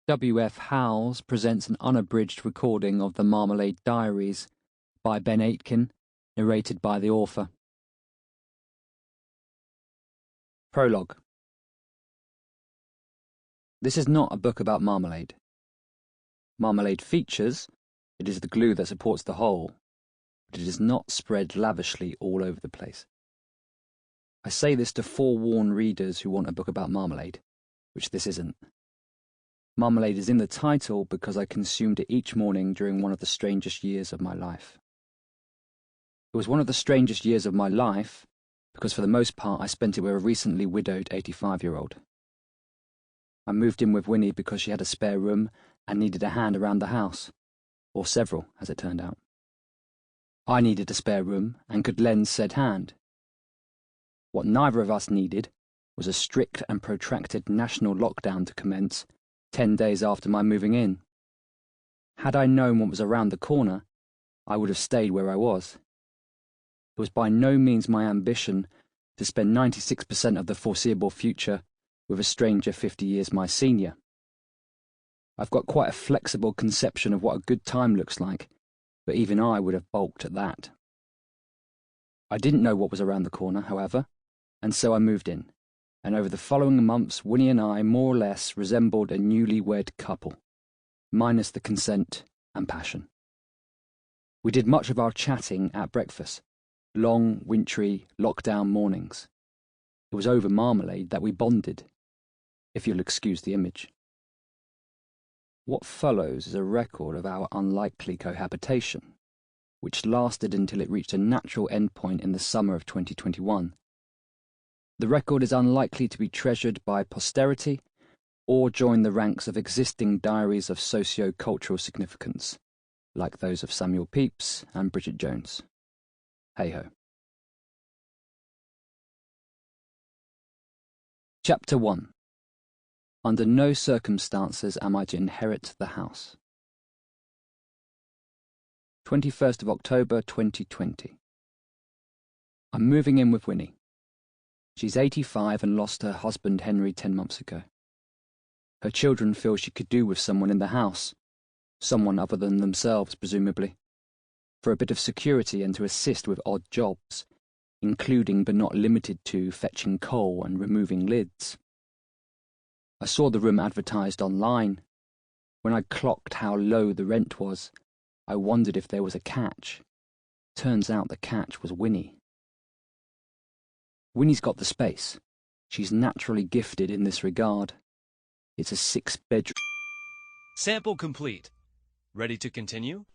W.F. Howells presents an unabridged recording of the Marmalade Diaries by Ben Aitken, narrated by the author. Prologue. This is not a book about marmalade. Marmalade features, it is the glue that supports the whole, but it is not spread lavishly all over the place. I say this to forewarn readers who want a book about marmalade, which this isn't. Marmalade is in the title because I consumed it each morning during one of the strangest years of my life. It was one of the strangest years of my life because for the most part I spent it with a recently widowed 85-year-old. I moved in with Winnie because she had a spare room and needed a hand around the house, or several, as it turned out. I needed a spare room and could lend said hand. What neither of us needed was a strict and protracted national lockdown to commence 10 days after my moving in. Had I known what was around the corner, I would have stayed where I was. It was by no means my ambition to spend 96% of the foreseeable future with a stranger 50 years my senior. I've got quite a flexible conception of what a good time looks like, but even I would have balked at that. I didn't know what was around the corner, however, and so I moved in. And over the following months, Winnie and I more or less resembled a newly-wed couple, minus the consent and passion. We did much of our chatting at breakfast, long, wintry, lockdown mornings. It was over marmalade that we bonded, if you'll excuse the image. What follows is a record of our unlikely cohabitation, which lasted until it reached a natural endpoint in the summer of 2021. The record is unlikely to be treasured by posterity or join the ranks of existing diaries of socio-cultural significance, like those of Samuel Pepys and Bridget Jones. Hey-ho. Chapter 1. Under no circumstances am I to inherit the house. 21st of October 2020. I'm moving in with Winnie. She's 85 and lost her husband Henry 10 months ago. Her children feel she could do with someone in the house, someone other than themselves, presumably, for a bit of security and to assist with odd jobs, including but not limited to fetching coal and removing lids. I saw the room advertised online. When I clocked how low the rent was, I wondered if there was a catch. Turns out the catch was Winnie. Winnie's got the space. She's naturally gifted in this regard. It's a 6-bedroom... Sample complete. Ready to continue?